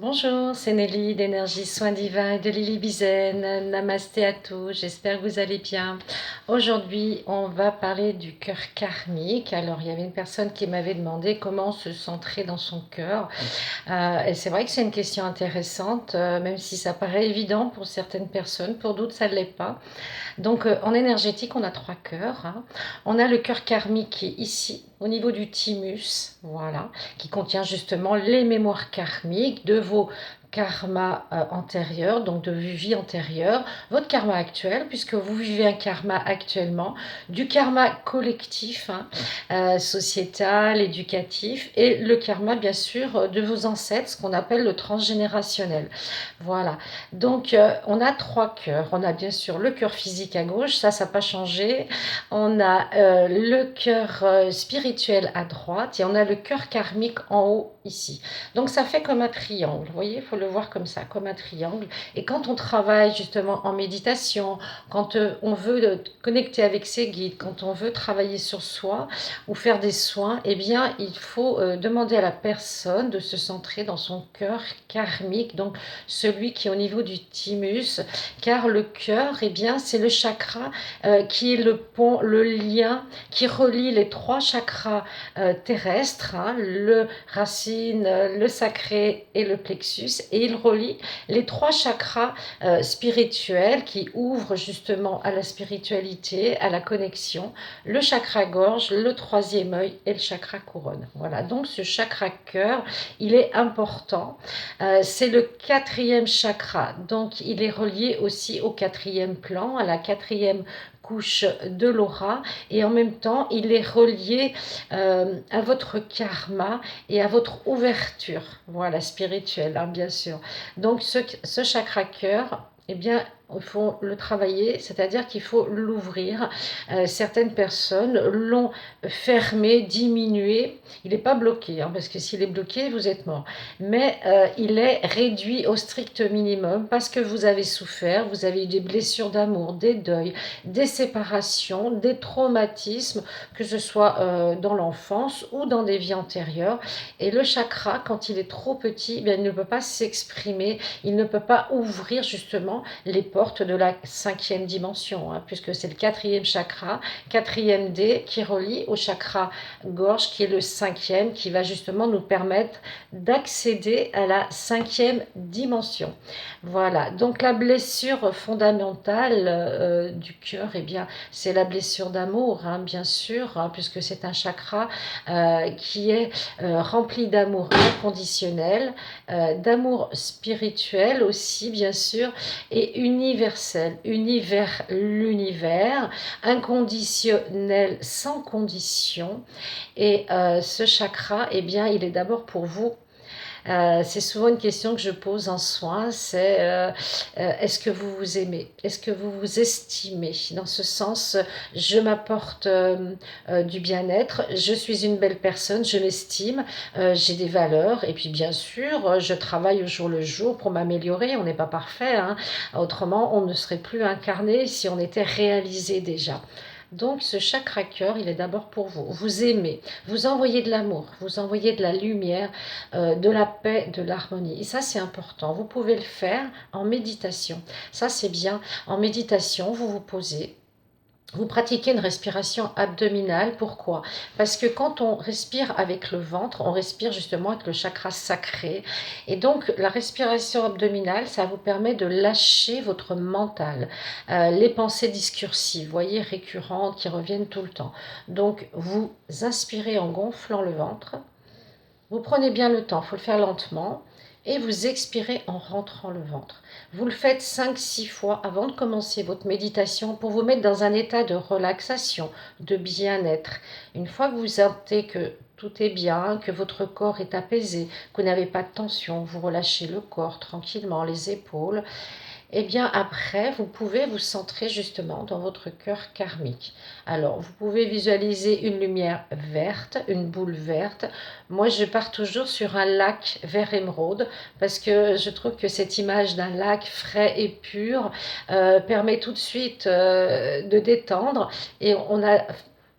Bonjour, c'est Nelly d'énergie soins divins et de Lily Bizen. Namasté à tous, j'espère que vous allez bien. Aujourd'hui, on va parler du cœur karmique. Alors, il y avait une personne qui m'avait demandé comment se centrer dans son cœur. Et c'est vrai que c'est une question intéressante, même si ça paraît évident pour certaines personnes, pour d'autres, ça ne l'est pas. Donc, en énergétique, on a trois cœurs, hein. On a le cœur karmique qui est ici, au niveau du thymus, voilà, qui contient justement les mémoires karmiques de vos karmas antérieurs, donc de vie antérieure, votre karma actuel, puisque vous vivez un karma actuellement, du karma collectif, hein, sociétal, éducatif, et le karma, bien sûr, de vos ancêtres, ce qu'on appelle le transgénérationnel. Voilà. Donc, on a trois cœurs. On a bien sûr le cœur physique à gauche, ça n'a pas changé. On a le cœur spirituel à droite et on a le cœur karmique en haut ici. Donc, ça fait comme un triangle. Vous voyez, il faut le voir comme ça, comme un triangle. Et quand on travaille justement en méditation, quand on veut connecter avec ses guides, quand on veut travailler sur soi ou faire des soins, eh bien, il faut demander à la personne de se centrer dans son cœur karmique. Donc, celui qui est au niveau du thymus, car le cœur, eh bien, c'est le chakra qui est le pont, le lien qui relie les trois chakras terrestres, hein, le racine, le sacré et le plexus, et il relie les trois chakras spirituels qui ouvrent justement à la spiritualité, à la connexion, le chakra gorge, le troisième œil et le chakra couronne. Voilà, donc ce chakra cœur, il est important. C'est le quatrième chakra, donc il est relié aussi au quatrième plan, à la quatrième couche de l'aura, et en même temps il est relié à votre karma et à votre ouverture, voilà, spirituelle, hein, bien sûr. Donc ce chakra cœur, eh bien, il faut le travailler, c'est-à-dire qu'il faut l'ouvrir. Certaines personnes l'ont fermé, diminué. Il n'est pas bloqué, hein, parce que s'il est bloqué, vous êtes mort. Mais il est réduit au strict minimum parce que vous avez souffert, vous avez eu des blessures d'amour, des deuils, des séparations, des traumatismes, que ce soit dans l'enfance ou dans des vies antérieures. Et le chakra, quand il est trop petit, bien, il ne peut pas s'exprimer, il ne peut pas ouvrir justement les portes de la cinquième dimension, hein, puisque c'est le quatrième chakra, quatrième D, qui relie au chakra gorge, qui est le cinquième, qui va justement nous permettre d'accéder à la cinquième dimension. Voilà, donc la blessure fondamentale du cœur, eh bien, c'est la blessure d'amour, hein, bien sûr, hein, puisque c'est un chakra qui est rempli d'amour inconditionnel, d'amour spirituel aussi, bien sûr, et universel, univers, l'univers, inconditionnel, sans condition. Et ce chakra, eh bien, il est d'abord pour vous. C'est souvent une question que je pose en soins, c'est est-ce que vous vous aimez? Est-ce que vous vous estimez? Dans ce sens, je m'apporte du bien-être, je suis une belle personne, je m'estime, j'ai des valeurs, et puis bien sûr, je travaille au jour le jour pour m'améliorer, on n'est pas parfait, hein. Autrement on ne serait plus incarné si on était réalisé déjà. Donc ce chakra cœur, il est d'abord pour vous. Vous aimez, vous envoyez de l'amour, vous envoyez de la lumière, de la paix, de l'harmonie. Et ça, c'est important. Vous pouvez le faire en méditation. Ça, c'est bien. En méditation, vous vous posez. Vous pratiquez une respiration abdominale. Pourquoi? Parce que quand on respire avec le ventre, on respire justement avec le chakra sacré. Et donc, la respiration abdominale, ça vous permet de lâcher votre mental. Les pensées discursives, voyez, récurrentes, qui reviennent tout le temps. Donc, vous inspirez en gonflant le ventre. Vous prenez bien le temps, il faut le faire lentement. Et vous expirez en rentrant le ventre. Vous le faites 5-6 fois avant de commencer votre méditation pour vous mettre dans un état de relaxation, de bien-être. Une fois que vous sentez que tout est bien, que votre corps est apaisé, que vous n'avez pas de tension, vous relâchez le corps tranquillement, les épaules. Et bien après, vous pouvez vous centrer justement dans votre cœur karmique. Alors, vous pouvez visualiser une lumière verte, une boule verte. Moi, je pars toujours sur un lac vert émeraude parce que je trouve que cette image d'un lac frais et pur permet tout de suite de détendre. Et on a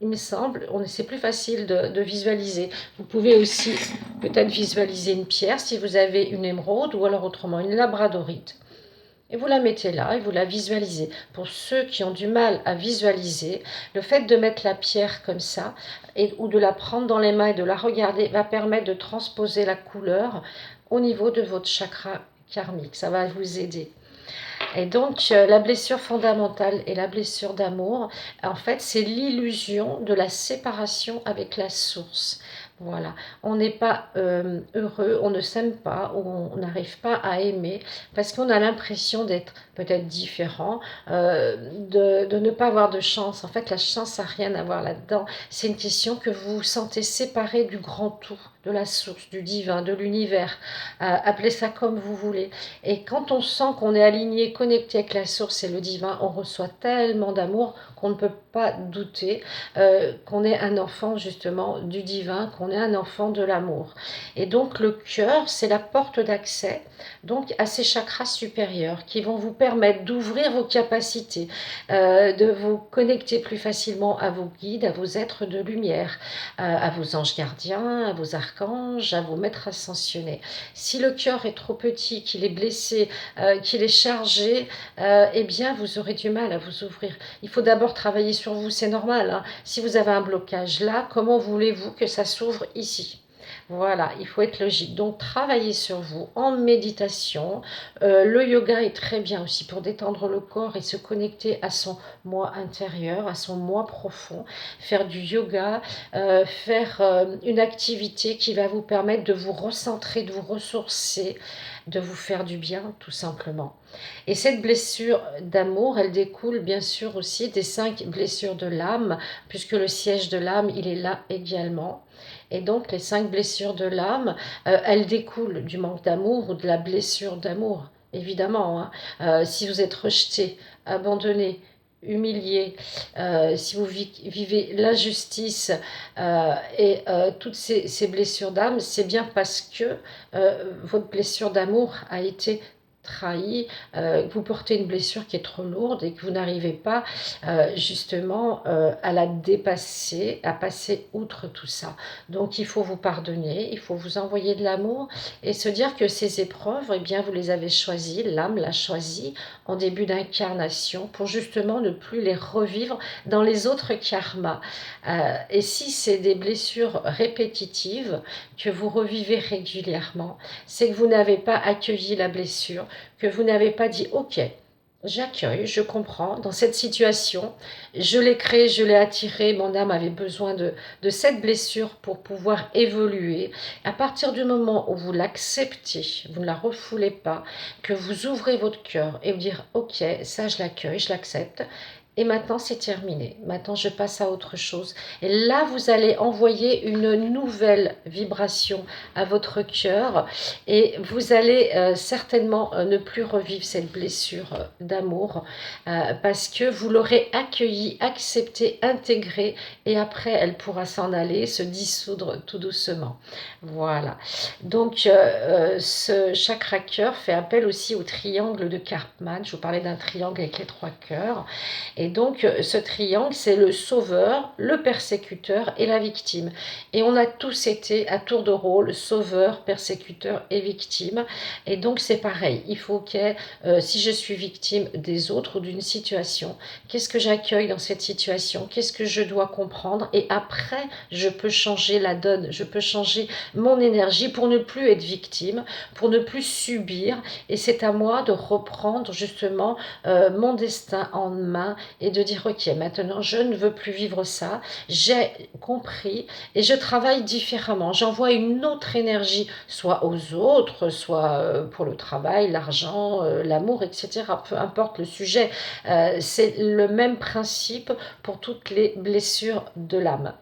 il me semble, c'est plus facile de visualiser. Vous pouvez aussi peut-être visualiser une pierre si vous avez une émeraude ou alors autrement une labradorite. Et vous la mettez là et vous la visualisez. Pour ceux qui ont du mal à visualiser, le fait de mettre la pierre comme ça ou de la prendre dans les mains et de la regarder va permettre de transposer la couleur au niveau de votre chakra karmique. Ça va vous aider. Et donc, la blessure fondamentale et la blessure d'amour, en fait, c'est l'illusion de la séparation avec la source. Voilà, on n'est pas heureux, on ne s'aime pas, ou on n'arrive pas à aimer, parce qu'on a l'impression d'être peut-être différent, de ne pas avoir de chance. En fait, la chance n'a rien à voir là-dedans. C'est une question que vous vous sentez séparé du grand tout, de la source, du divin, de l'univers. Appelez ça comme vous voulez. Et quand on sent qu'on est aligné, connecté avec la source et le divin, on reçoit tellement d'amour qu'on ne peut pas douter qu'on est un enfant justement du divin, qu'on est un enfant de l'amour. Et donc le cœur, c'est la porte d'accès donc à ces chakras supérieurs qui vont vous permettre d'ouvrir vos capacités, de vous connecter plus facilement à vos guides, à vos êtres de lumière, à vos anges gardiens, à vos archanges, à vos maîtres ascensionnés. Si le cœur est trop petit, qu'il est blessé, qu'il est chargé, eh bien vous aurez du mal à vous ouvrir. Il faut d'abord travailler sur vous, c'est normal. Hein. Si vous avez un blocage là, comment voulez-vous que ça s'ouvre ici ? Voilà, il faut être logique. Donc, travaillez sur vous en méditation. Le yoga est très bien aussi pour détendre le corps et se connecter à son moi intérieur, à son moi profond. Faire du yoga, faire une activité qui va vous permettre de vous recentrer, de vous ressourcer, de vous faire du bien, tout simplement. Et cette blessure d'amour, elle découle bien sûr aussi des 5 blessures de l'âme, puisque le siège de l'âme, il est là également. Et donc les 5 blessures de l'âme, elles découlent du manque d'amour ou de la blessure d'amour, évidemment. Hein. Si vous êtes rejeté, abandonné, humilié, si vous vivez l'injustice et toutes ces blessures d'âme, c'est bien parce que votre blessure d'amour a été trahi, vous portez une blessure qui est trop lourde et que vous n'arrivez pas justement à la dépasser, à passer outre tout ça. Donc il faut vous pardonner, il faut vous envoyer de l'amour et se dire que ces épreuves, eh bien vous les avez choisies, l'âme l'a choisi en début d'incarnation pour justement ne plus les revivre dans les autres karmas. Et si c'est des blessures répétitives que vous revivez régulièrement, c'est que vous n'avez pas accueilli la blessure, que vous n'avez pas dit « Ok, j'accueille, je comprends, dans cette situation, je l'ai créée, je l'ai attirée, mon âme avait besoin de cette blessure pour pouvoir évoluer. » À partir du moment où vous l'acceptez, vous ne la refoulez pas, que vous ouvrez votre cœur et vous dire « Ok, ça je l'accueille, je l'accepte. » Et maintenant, c'est terminé. Maintenant, je passe à autre chose. Et là, vous allez envoyer une nouvelle vibration à votre cœur et vous allez certainement ne plus revivre cette blessure d'amour parce que vous l'aurez accueillie, acceptée, intégrée et après, elle pourra s'en aller, se dissoudre tout doucement. Voilà. Donc, ce chakra cœur fait appel aussi au triangle de Karpman. Je vous parlais d'un triangle avec les 3 cœurs. Et donc, ce triangle, c'est le sauveur, le persécuteur et la victime. Et on a tous été à tour de rôle, sauveur, persécuteur et victime. Et donc, c'est pareil. Il faut que, si je suis victime des autres ou d'une situation, qu'est-ce que j'accueille dans cette situation? Qu'est-ce que je dois comprendre? Et après, je peux changer la donne. Je peux changer mon énergie pour ne plus être victime, pour ne plus subir. Et c'est à moi de reprendre justement mon destin en main et de dire ok, maintenant je ne veux plus vivre ça, j'ai compris et je travaille différemment, j'envoie une autre énergie soit aux autres, soit pour le travail, l'argent, l'amour, etc. Peu importe le sujet, c'est le même principe pour toutes les blessures de l'âme.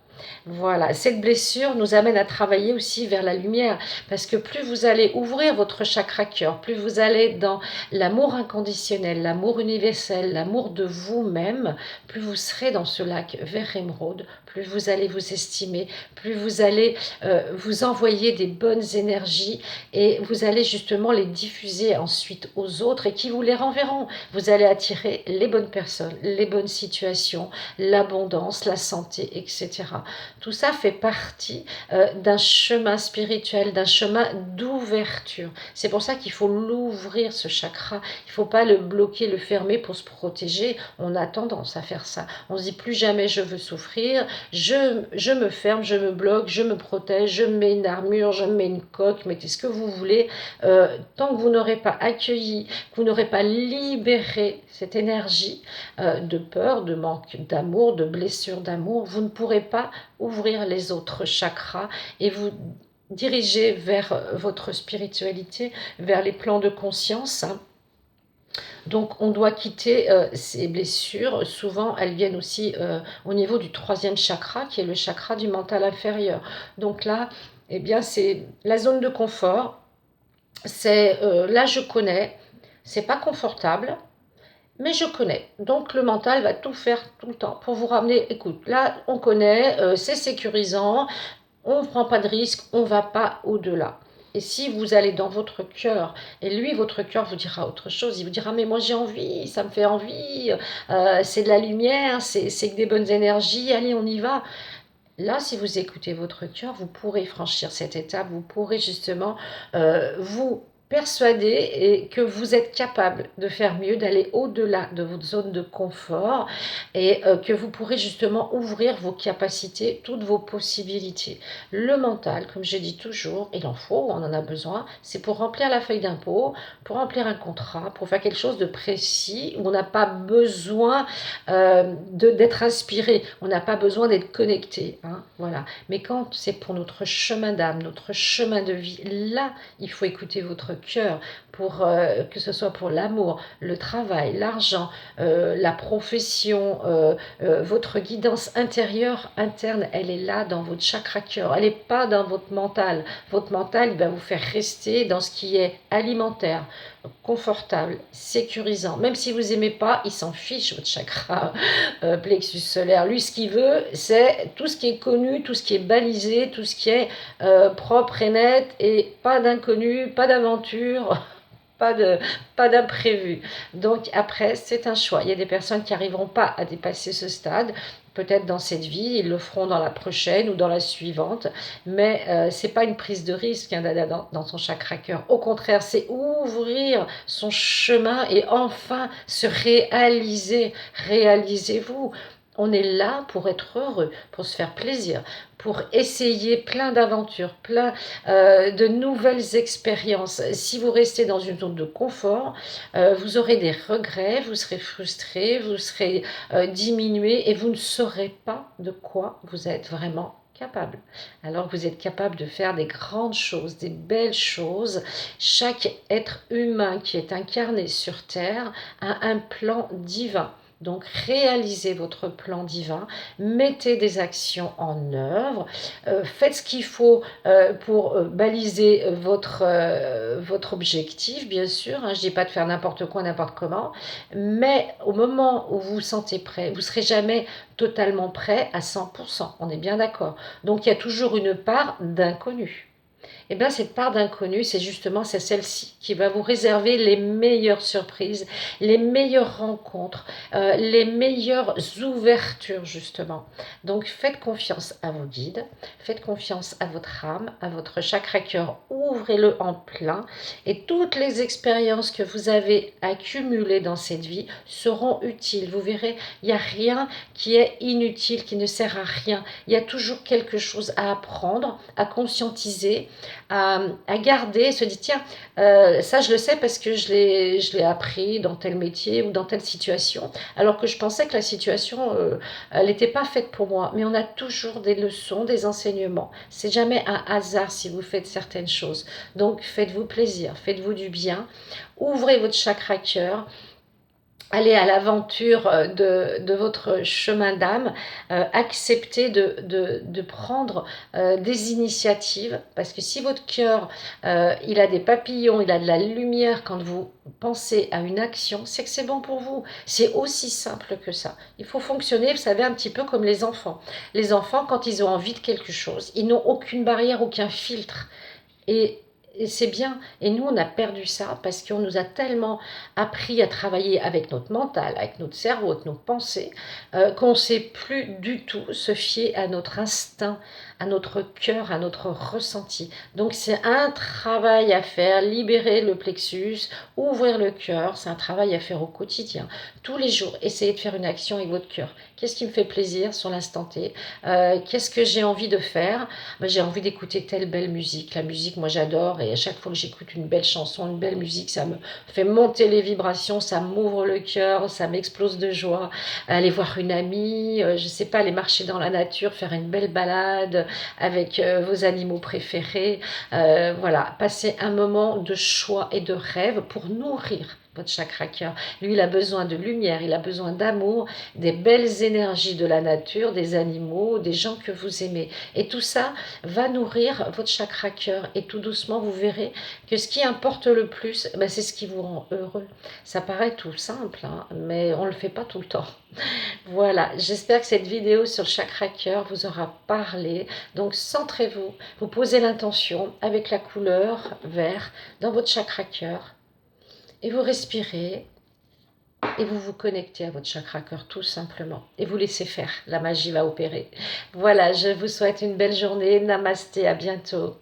Voilà, cette blessure nous amène à travailler aussi vers la lumière, parce que plus vous allez ouvrir votre chakra cœur, plus vous allez dans l'amour inconditionnel, l'amour universel, l'amour de vous-même, plus vous serez dans ce lac vert émeraude, plus vous allez vous estimer, plus vous allez vous envoyer des bonnes énergies et vous allez justement les diffuser ensuite aux autres et qui vous les renverront. Vous allez attirer les bonnes personnes, les bonnes situations, l'abondance, la santé, etc. Tout ça fait partie d'un chemin spirituel, d'un chemin d'ouverture. C'est pour ça qu'il faut l'ouvrir, ce chakra. Il ne faut pas le bloquer, le fermer pour se protéger. On a tendance à faire ça. On se dit plus jamais je veux souffrir, je me ferme, je me bloque, je me protège, je me mets une armure, je me mets une coque, mettez ce que vous voulez. Tant que vous n'aurez pas accueilli, que vous n'aurez pas libéré cette énergie de peur, de manque d'amour, de blessure d'amour, vous ne pourrez pas ouvrir les autres chakras et vous diriger vers votre spiritualité, vers les plans de conscience. Donc on doit quitter ces blessures. Souvent elles viennent aussi au niveau du troisième chakra, qui est le chakra du mental inférieur. Donc là, eh bien, c'est la zone de confort. C'est là je connais, c'est pas confortable, mais je connais. Donc le mental va tout faire tout le temps pour vous ramener. Écoute, là on connaît, c'est sécurisant, on ne prend pas de risque, on ne va pas au-delà. Et si vous allez dans votre cœur, et lui, votre cœur vous dira autre chose, il vous dira, mais moi j'ai envie, ça me fait envie, c'est de la lumière, c'est que des bonnes énergies, allez, on y va. Là, si vous écoutez votre cœur, vous pourrez franchir cette étape, vous pourrez justement vous persuader et que vous êtes capable de faire mieux, d'aller au-delà de votre zone de confort et que vous pourrez justement ouvrir vos capacités, toutes vos possibilités. Le mental, comme je dis toujours, il en faut, on en a besoin, c'est pour remplir la feuille d'impôt, pour remplir un contrat, pour faire quelque chose de précis où on n'a pas besoin d'être inspiré, on n'a pas besoin d'être connecté. Hein, voilà. Mais quand c'est pour notre chemin d'âme, notre chemin de vie, là, il faut écouter votre cœur, pour que ce soit pour l'amour, le travail, l'argent, la profession, votre guidance intérieure, interne, elle est là dans votre chakra cœur, elle n'est pas dans votre mental. Votre mental, il va vous faire rester dans ce qui est alimentaire, confortable, sécurisant. Même si vous n'aimez pas, il s'en fiche, votre chakra plexus solaire. Lui, ce qu'il veut, c'est tout ce qui est connu, tout ce qui est balisé, tout ce qui est propre et net, et pas d'inconnu, pas d'aventure, pas de, pas d'imprévu. Donc après, c'est un choix. Il y a des personnes qui n'arriveront pas à dépasser ce stade. Peut-être dans cette vie, ils le feront dans la prochaine ou dans la suivante, mais c'est pas une prise de risque, hein, dans son chakra cœur. Au contraire, c'est ouvrir son chemin et enfin se réaliser. Réalisez-vous. On est là pour être heureux, pour se faire plaisir, pour essayer plein d'aventures, plein de nouvelles expériences. Si vous restez dans une zone de confort, vous aurez des regrets, vous serez frustré, vous serez diminué et vous ne saurez pas de quoi vous êtes vraiment capable. Alors que vous êtes capable de faire des grandes choses, des belles choses. Chaque être humain qui est incarné sur Terre a un plan divin. Donc réalisez votre plan divin, mettez des actions en œuvre, faites ce qu'il faut pour baliser votre objectif, bien sûr. Hein, je ne dis pas de faire n'importe quoi, n'importe comment, mais au moment où vous vous sentez prêt, vous ne serez jamais totalement prêt à 100%, on est bien d'accord. Donc il y a toujours une part d'inconnu. Et bien cette part d'inconnu, c'est celle-ci qui va vous réserver les meilleures surprises, les meilleures rencontres, les meilleures ouvertures justement. Donc faites confiance à vos guides, faites confiance à votre âme, à votre chakra cœur, ouvrez-le en plein et toutes les expériences que vous avez accumulées dans cette vie seront utiles. Vous verrez, il n'y a rien qui est inutile, qui ne sert à rien. Il y a toujours quelque chose à apprendre, à conscientiser, à garder, se dit tiens, ça je le sais parce que je l'ai appris dans tel métier ou dans telle situation, alors que je pensais que la situation, elle n'était pas faite pour moi. Mais on a toujours des leçons, des enseignements. C'est jamais un hasard si vous faites certaines choses. Donc faites-vous plaisir, faites-vous du bien, ouvrez votre chakra cœur, aller à l'aventure de votre chemin d'âme, acceptez de prendre des initiatives, parce que si votre cœur, il a des papillons, il a de la lumière quand vous pensez à une action, c'est que c'est bon pour vous. C'est aussi simple que ça. Il faut fonctionner, vous savez, un petit peu comme les enfants. Les enfants, quand ils ont envie de quelque chose, ils n'ont aucune barrière, aucun filtre. Et c'est bien. Et nous, on a perdu ça parce qu'on nous a tellement appris à travailler avec notre mental, avec notre cerveau, avec nos pensées, qu'on ne sait plus du tout se fier à notre instinct, à notre cœur, à notre ressenti. Donc c'est un travail à faire, libérer le plexus, ouvrir le cœur, c'est un travail à faire au quotidien. Tous les jours, essayez de faire une action avec votre cœur. Qu'est-ce qui me fait plaisir sur l'instant T? Qu'est-ce que j'ai envie de faire? Ben, j'ai envie d'écouter telle belle musique. La musique, moi j'adore, et à chaque fois que j'écoute une belle chanson, une belle musique, ça me fait monter les vibrations, ça m'ouvre le cœur, ça m'explose de joie. Aller voir une amie, je sais pas, aller marcher dans la nature, faire une belle balade avec vos animaux préférés. Voilà, passer un moment de choix et de rêve pour nourrir votre chakra cœur. Lui, il a besoin de lumière, il a besoin d'amour, des belles énergies de la nature, des animaux, des gens que vous aimez. Et tout ça va nourrir votre chakra cœur. Et tout doucement, vous verrez que ce qui importe le plus, ben, c'est ce qui vous rend heureux. Ça paraît tout simple, hein, mais on ne le fait pas tout le temps. Voilà, j'espère que cette vidéo sur le chakra cœur vous aura parlé. Donc centrez-vous, vous posez l'intention avec la couleur vert dans votre chakra cœur et vous respirez et vous vous connectez à votre chakra cœur tout simplement et vous laissez faire, la magie va opérer. Voilà, je vous souhaite une belle journée, namasté, à bientôt.